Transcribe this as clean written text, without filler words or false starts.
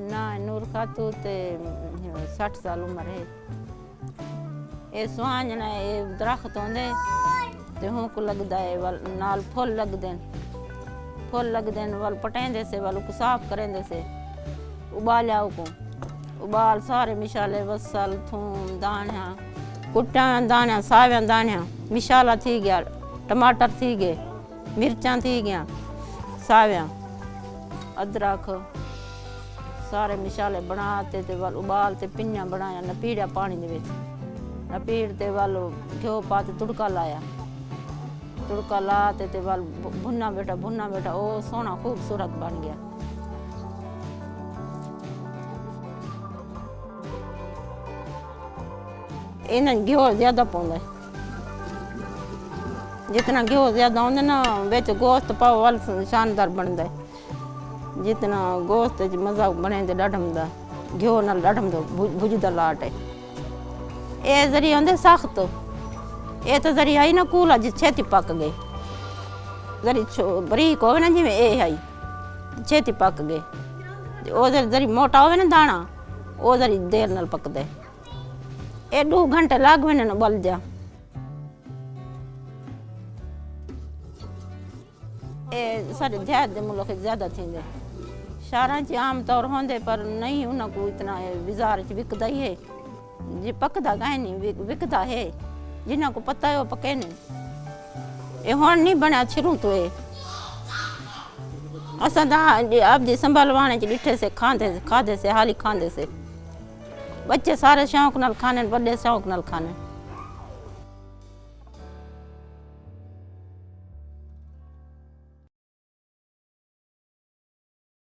ना नूर खातू ते 60 साल उम्र है। ये सुहान ना ये दरख्त होंदे ते हों को लगदा है वल नाल फुल लगदे वल पटेंदे से वल को साफ करेंदे से उबालिया को उबाल सारे मिशाले वसल थूम दाना कुट्टा दाना साव्या दाना मिशाला थी गया टमाटर थी गए मिर्चा थी गया साव्या अदरक सारे मिशाले बनाते ते वल उबालते पिंजा बनाया नपीड़ा पानी दे विच नपीड़ते वल घ्यो पाते तुड़का लाया तुड़का लाते ते वल भुना बेटा ओ सोना खूबसूरत बन गया। इन्हें घ्यो ज्यादा पौंदा है जितना घ्यो ज्यादा होंदा ना बिच गोश्त पाओ वल शानदार बनदा है जितना गोश्त मजा बने डाढम दा घ्यो नाल डाढम दा भुजदा लाट है। ये जरी होंदे सख्त ये तो जरी आई ना कूला जी छेती पक गए जरी बरीक होवे ना जिवें ये आई छेती पक गए ओ जरी मोटा होवे ना दाना ओ जरी देर नाल पकदे ए 2 घंटे लागवे ना बल जा। ए सारे देहात दे मुल्क ज्यादा थींदे शहरां च आम तौर होंदे पर नहीं उन्हां को इतना बाजार च विकदा ही है जी पकदा काहे नहीं विकदा है जिन्हां को पता है वो पके ने ये हुण नहीं बना शुरू तो ये असां दा आप जी संभालवाने च डिठे से खादे से हाली खांदे से बच्चे सारे शौक नाल खाने बड़े शौक नाल खाने।